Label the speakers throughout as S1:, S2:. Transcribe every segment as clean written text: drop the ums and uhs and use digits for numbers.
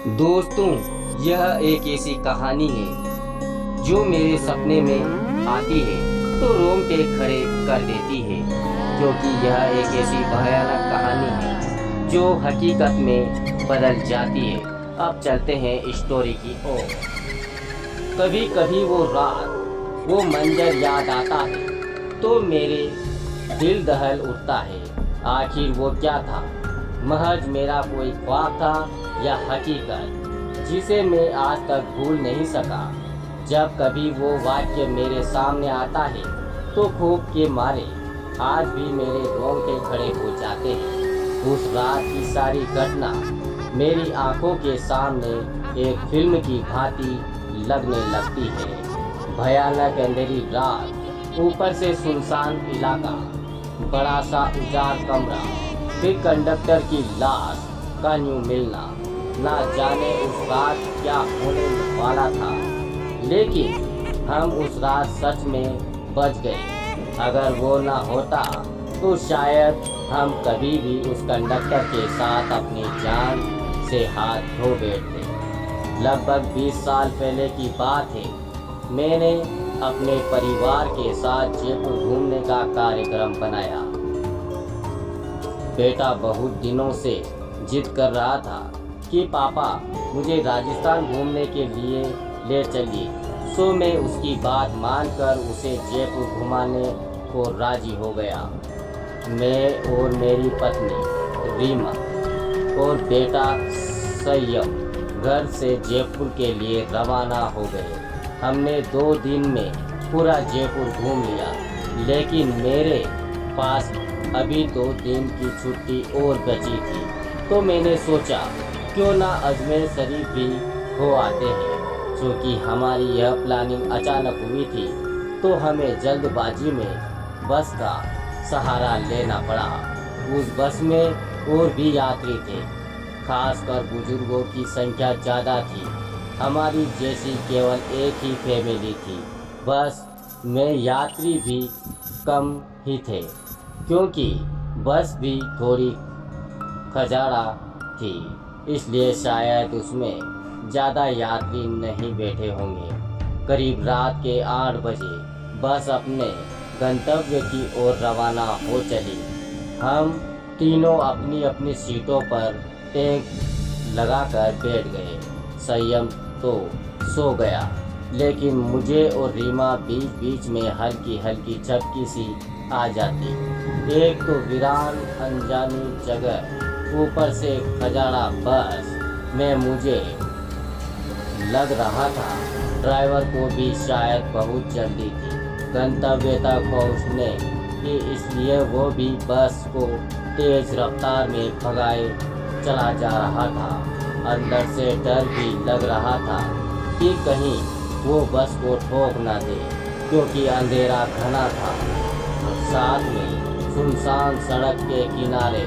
S1: दोस्तों, यह एक ऐसी कहानी है जो मेरे सपने में आती है तो रोंगटे खड़े कर देती है, क्योंकि यह एक ऐसी भयानक कहानी है जो हकीकत में बदल जाती है। अब चलते हैं स्टोरी की ओर। कभी कभी वो रात, वो मंजर याद आता है तो मेरे दिल दहल उठता है। आखिर वो क्या था? महज मेरा कोई ख्वाब था या हकीकत जिसे मैं आज तक भूल नहीं सका। जब कभी वो वाक्य मेरे सामने आता है तो खूब के मारे आज भी मेरे रोंगटे खड़े हो जाते हैं। उस रात की सारी घटना मेरी आंखों के सामने एक फिल्म की भांति लगने लगती है। भयानक अंधेरी रात, ऊपर से सुनसान इलाका, बड़ा सा उजाड़ कमरा, फिर कंडक्टर की लाश का यूं मिलना। ना जाने उस रात क्या होने वाला था, लेकिन हम उस रात सच में बच गए। अगर वो ना होता तो शायद हम कभी भी उस कंडक्टर के साथ अपनी जान से हाथ धो बैठते। लगभग 20 साल पहले की बात है। मैंने अपने परिवार के साथ जयपुर घूमने का कार्यक्रम बनाया। बेटा बहुत दिनों से जिद कर रहा था कि पापा मुझे राजस्थान घूमने के लिए ले चलिए। सो मैं उसकी बात मानकर उसे जयपुर घुमाने को राजी हो गया। मैं और मेरी पत्नी रीमा और बेटा सय्यम घर से जयपुर के लिए रवाना हो गए। हमने 2 दिन में पूरा जयपुर घूम लिया, लेकिन मेरे पास अभी 2 दिन की छुट्टी और बची थी, तो मैंने सोचा क्यों ना अजमेर शरीफ भी हो आते हैं। क्योंकि हमारी यह प्लानिंग अचानक हुई थी तो हमें जल्दबाजी में बस का सहारा लेना पड़ा। उस बस में और भी यात्री थे, खासकर बुजुर्गों की संख्या ज़्यादा थी। हमारी जैसी केवल एक ही फैमिली थी। बस में यात्री भी कम ही थे, क्योंकि बस भी थोड़ी खजाड़ा थी, इसलिए शायद उसमें ज़्यादा यात्री नहीं बैठे होंगे। करीब रात के 8 बजे बस अपने गंतव्य की ओर रवाना हो चली। हम तीनों अपनी अपनी सीटों पर टैंक लगाकर बैठ गए। संयम तो सो गया, लेकिन मुझे और रीमा बीच बीच में हल्की हल्की झपकी सी आ जाती। एक तो वीरान अनजानी जगह, ऊपर से खजाना बस में मुझे लग रहा था ड्राइवर को भी शायद बहुत जल्दी थी गंतव्य तक पहुंचने की, इसलिए वो भी बस को तेज रफ्तार में भगाए चला जा रहा था। अंदर से डर भी लग रहा था कि कहीं वो बस को ठोक ना दे, क्योंकि अंधेरा घना था। साथ में सुनसान सड़क के किनारे,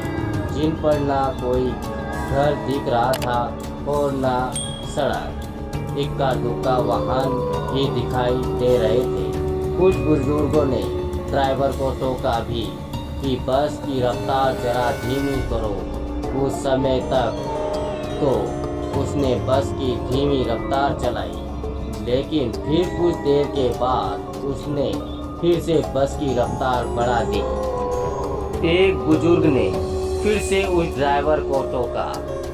S1: जिन पर ना कोई घर दिख रहा था और ना सड़क, इक्का दुक्का वाहन ही दिखाई दे रहे थे। कुछ बुजुर्गों ने ड्राइवर को टोका भी कि बस की रफ्तार जरा धीमी करो। उस समय तक तो उसने बस की धीमी रफ्तार चलाई, लेकिन फिर कुछ देर के बाद उसने फिर से बस की रफ्तार बढ़ा दी। एक बुजुर्ग ने फिर से उस ड्राइवर को टोका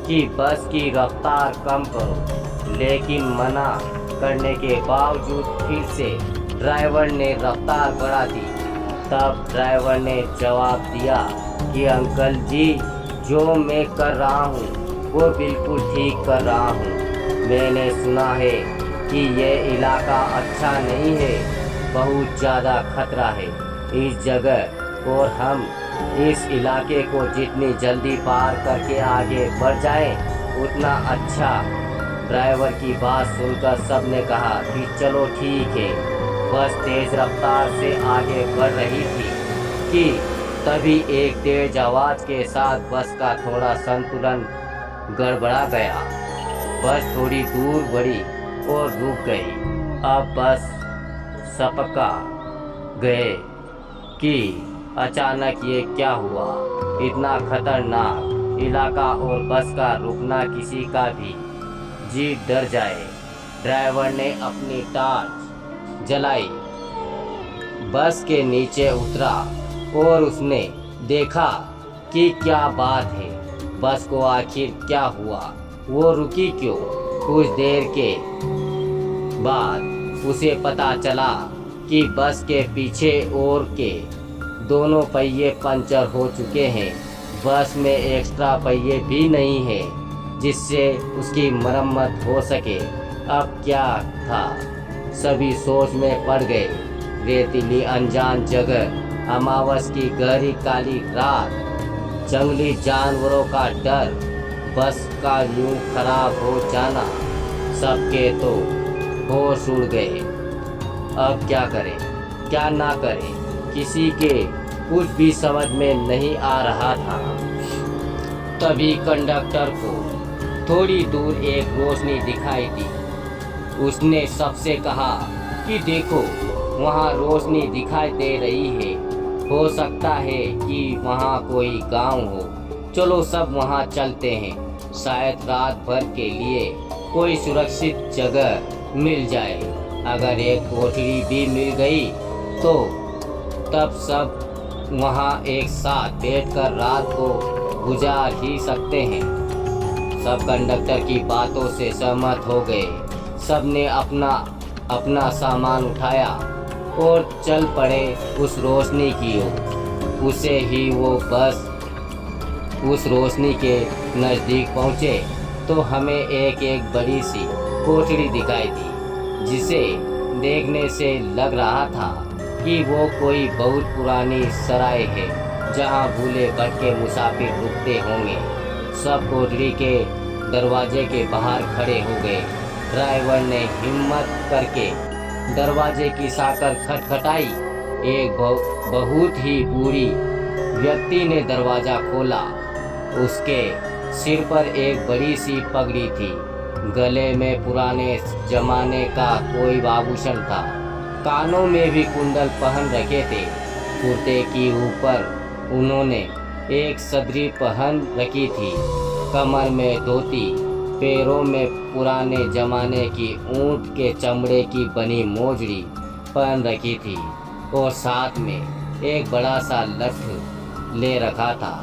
S1: कि बस की रफ्तार कम करो, लेकिन मना करने के बावजूद फिर से ड्राइवर ने रफ्तार बढ़ा दी। तब ड्राइवर ने जवाब दिया कि अंकल जी, जो मैं कर रहा हूँ वो बिल्कुल ठीक कर रहा हूँ। मैंने सुना है कि यह इलाका अच्छा नहीं है, बहुत ज़्यादा खतरा है इस जगह, और हम इस इलाके को जितनी जल्दी पार करके आगे बढ़ जाएं, उतना अच्छा। ड्राइवर की बात सुनकर सबने कहा कि चलो ठीक है। बस तेज रफ्तार से आगे बढ़ रही थी कि तभी एक तेज आवाज़ के साथ बस का थोड़ा संतुलन गड़बड़ा गया। बस थोड़ी दूर बढ़ी और रुक गई। अब बस सपका गए कि अचानक ये क्या हुआ। इतना खतरनाक इलाका और बस का रुकना किसी का भी जी डर जाए। ड्राइवर ने अपनी टॉर्च जलाई, बस के नीचे उतरा और उसने देखा कि क्या बात है, बस को आखिर क्या हुआ, वो रुकी क्यों। कुछ देर के बाद उसे पता चला कि बस के पीछे और के दोनों पहिए पंचर हो चुके हैं। बस में एक्स्ट्रा पहिए भी नहीं है जिससे उसकी मरम्मत हो सके। अब क्या था, सभी सोच में पड़ गए। रेतीली अनजान जगह, अमावस की गहरी काली रात, जंगली जानवरों का डर, बस का यूं खराब हो जाना, सबके तो होश उड़ गए। अब क्या करें क्या ना करें, किसी के कुछ भी समझ में नहीं आ रहा था। तभी कंडक्टर को थोड़ी दूर एक रोशनी दिखाई दी। उसने सबसे कहा कि देखो, वहाँ रोशनी दिखाई दे रही है, हो सकता है कि वहाँ कोई गांव हो। चलो सब वहाँ चलते हैं, शायद रात भर के लिए कोई सुरक्षित जगह मिल जाए। अगर एक कोठरी भी मिल गई तो तब सब वहाँ एक साथ बैठकर रात को गुजार ही सकते हैं। सब कंडक्टर की बातों से सहमत हो गए। सब ने अपना अपना सामान उठाया और चल पड़े उस रोशनी की ओर। उसे ही वो बस उस रोशनी के नज़दीक पहुँचे तो हमें एक बड़ी सी कोठरी दिखाई दी, जिसे देखने से लग रहा था कि वो कोई बहुत पुरानी सराय है जहाँ भूले भटके मुसाफिर रुकते होंगे। सब कोठरी के दरवाजे के बाहर खड़े हो गए। ड्राइवर ने हिम्मत करके दरवाजे की साकर खटखटाई। एक बहुत ही बूढ़ी व्यक्ति ने दरवाज़ा खोला। उसके सिर पर एक बड़ी सी पगड़ी थी, गले में पुराने जमाने का कोई आभूषण था, कानों में भी कुंडल पहन रखे थे। कुर्ते की ऊपर उन्होंने एक सदरी पहन रखी थी, कमर में धोती, पैरों में पुराने जमाने की ऊंट के चमड़े की बनी मोजड़ी पहन रखी थी और साथ में एक बड़ा सा लठ ले रखा था।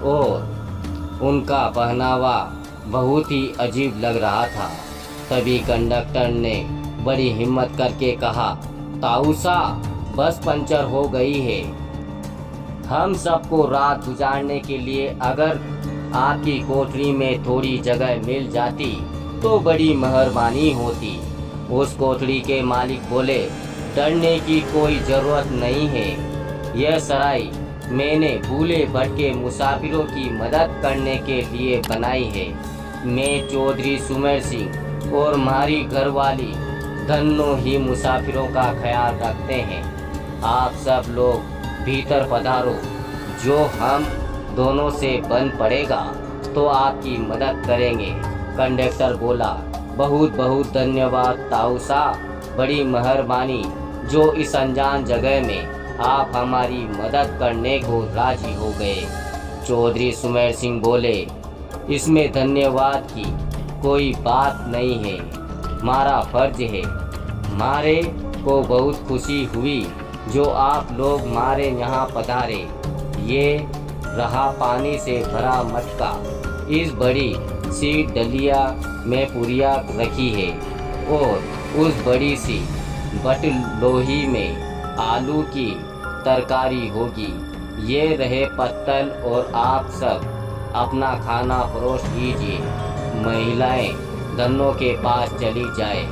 S1: और उनका पहनावा बहुत ही अजीब लग रहा था। तभी कंडक्टर ने बड़ी हिम्मत करके कहा, ताऊसा, बस पंचर हो गई है। हम सबको रात गुजारने के लिए अगर आपकी कोठरी में थोड़ी जगह मिल जाती तो बड़ी मेहरबानी होती। उस कोठरी के मालिक बोले, डरने की कोई ज़रूरत नहीं है। यह सराय मैंने भूले भटके मुसाफिरों की मदद करने के लिए बनाई है। मैं चौधरी सुमेर सिंह और हमारी घरवाली धन्नो ही मुसाफिरों का ख्याल रखते हैं। आप सब लोग भीतर पधारो। जो हम दोनों से बन पड़ेगा तो आपकी मदद करेंगे। कंडक्टर बोला, बहुत बहुत धन्यवाद ताऊसा, बड़ी मेहरबानी जो इस अनजान जगह में आप हमारी मदद करने को राजी हो गए। चौधरी सुमेर सिंह बोले, इसमें धन्यवाद की कोई बात नहीं है, हमारा फर्ज है। मारे को बहुत खुशी हुई जो आप लोग मारे यहाँ पधारे। ये रहा पानी से भरा मटका, इस बड़ी सी डलिया में पुरिया रखी है और उस बड़ी सी बटलोही में आलू की तरकारी होगी। ये रहे पत्तल और आप सब अपना खाना परोस लीजिए। महिलाएं धन्नों के पास चली जाए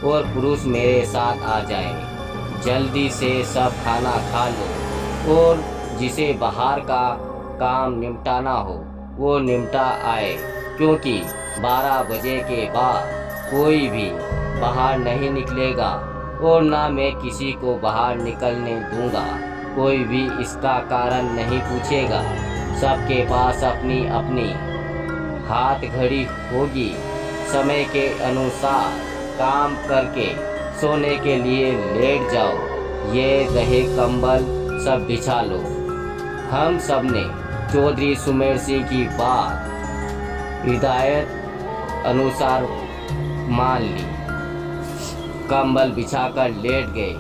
S1: और पुरुष मेरे साथ आ जाए। जल्दी से सब खाना खा लो और जिसे बाहर का काम निपटाना हो वो निपटा आए, क्योंकि 12 बजे के बाद कोई भी बाहर नहीं निकलेगा और ना मैं किसी को बाहर निकलने दूंगा। कोई भी इसका कारण नहीं पूछेगा। सबके पास अपनी अपनी हाथ घड़ी होगी। समय के अनुसार काम करके सोने के लिए लेट जाओ। ये रहे कंबल, सब बिछा लो। हम सब ने चौधरी सुमेर सिंह की बात हिदायत अनुसार मान ली। कंबल बिछाकर लेट गए।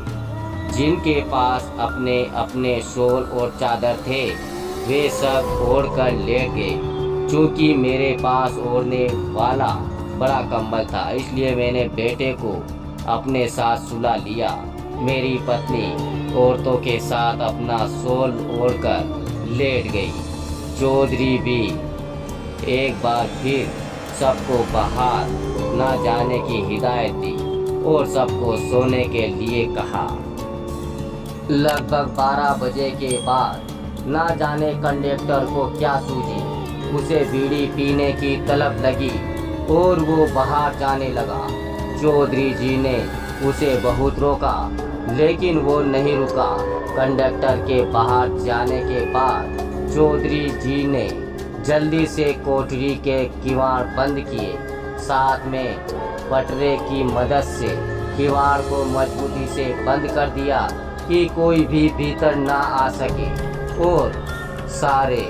S1: जिनके पास अपने अपने शॉल और चादर थे वे सब ओढ़ कर लेट गए। चूँकि मेरे पास ओढ़ने वाला बड़ा कंबल था इसलिए मैंने बेटे को अपने साथ सुला लिया। मेरी पत्नी औरतों के साथ अपना शॉल ओढ़कर लेट गई। चौधरी भी एक बार फिर सबको बाहर न जाने की हिदायत दी और सबको सोने के लिए कहा। लगभग 12 बजे के बाद ना जाने कंडक्टर को क्या सूझी, उसे बीड़ी पीने की तलब लगी और वो बाहर जाने लगा। चौधरी जी ने उसे बहुत रोका लेकिन वो नहीं रुका। कंडक्टर के बाहर जाने के बाद चौधरी जी ने जल्दी से कोठरी के किवाड़ बंद किए। साथ में पटरे की मदद से किवाड़ को मजबूती से बंद कर दिया कि कोई भी भीतर ना आ सके और सारे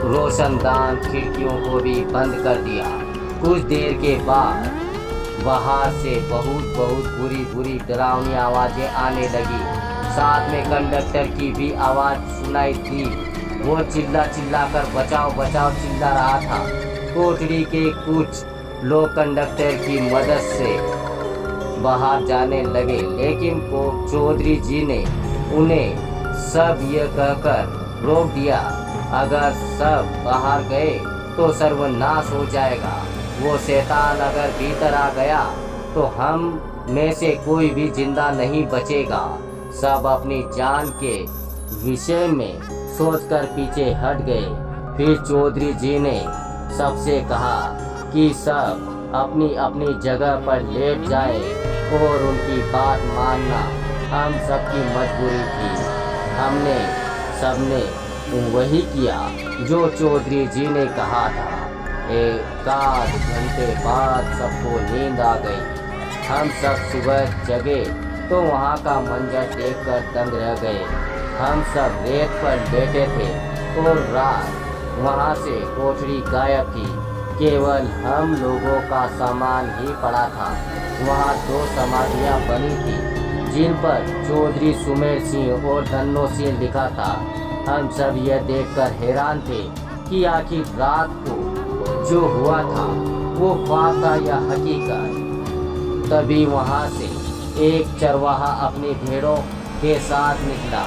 S1: रोशनदान खिड़कियों को भी बंद कर दिया। कुछ देर के बाद बाहर से बहुत बुरी डरावनी आवाज़ें आने लगी। साथ में कंडक्टर की भी आवाज़ सुनाई दी। वो चिल्ला कर बचाओ बचाओ चिल्ला रहा था। कोठरी के कुछ लोग कंडक्टर की मदद से बाहर जाने लगे लेकिन चौधरी जी ने उन्हें सब ये कहकर रोक दिया, अगर सब बाहर गए तो सर्वनाश हो जाएगा। वो शैतान अगर भीतर आ गया तो हम में से कोई भी जिंदा नहीं बचेगा। सब अपनी जान के विषय में सोचकर पीछे हट गए। फिर चौधरी जी ने सबसे कहा कि सब अपनी अपनी जगह पर लेट जाए और उनकी बात मानना हम सबकी मजबूरी थी। हमने सबने वही किया जो चौधरी जी ने कहा था। एक आध घंटे बाद सबको नींद आ गई। हम सब सुबह जगे तो वहाँ का मंजर देखकर दंग रह गए। हम सब रेत पर लेटे थे और रात वहाँ से कोठरी गायब थी। केवल हम लोगों का सामान ही पड़ा था। वहाँ 2 समाधियाँ बनी थी जिन पर चौधरी सुमेर सिंह और धन्नो सिंह लिखा था। हम सब यह देखकर हैरान थे कि आखिर रात को जो हुआ था वो ख्वाब था या हकीकत। तभी वहाँ से एक चरवाहा अपनी भेड़ों के साथ निकला।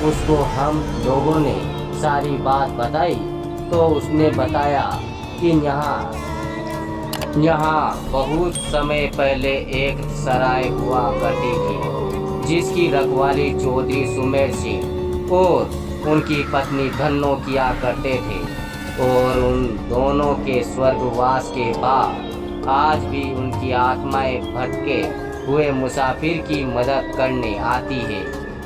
S1: उसको हम लोगों ने सारी बात बताई तो उसने बताया कि यहाँ बहुत समय पहले एक सराय हुआ करती थी जिसकी रखवाली चौधरी सुमेर सिंह और उनकी पत्नी धन्नो किया करते थे और उन दोनों के स्वर्गवास के बाद आज भी उनकी आत्माएं भटके हुए मुसाफिर की मदद करने आती है।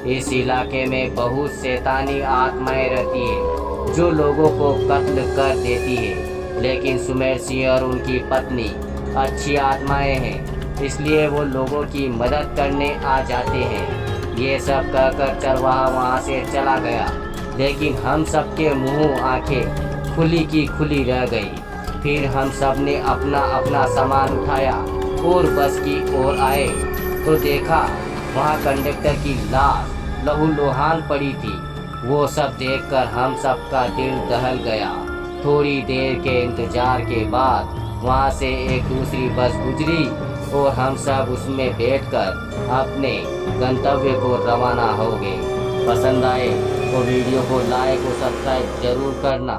S1: इस इलाके में बहुत शैतानी आत्माएं रहती है जो लोगों को कत्ल कर देती है, लेकिन सुमेर सिंह और उनकी पत्नी अच्छी आत्माएं हैं इसलिए वो लोगों की मदद करने आ जाते हैं। ये सब कहकर चरवाहा वहाँ से चला गया लेकिन हम सबके मुंह आंखें खुली की खुली रह गई। फिर हम सब ने अपना अपना सामान उठाया और बस की ओर आए तो देखा वहाँ कंडक्टर की लाश लहूलुहान पड़ी थी। वो सब देखकर हम सब का दिल दहल गया। थोड़ी देर के इंतजार के बाद वहाँ से एक दूसरी बस गुजरी और हम सब उसमें बैठकर अपने गंतव्य को रवाना हो गए। पसंद आए तो वीडियो को लाइक और सब्सक्राइब जरूर करना।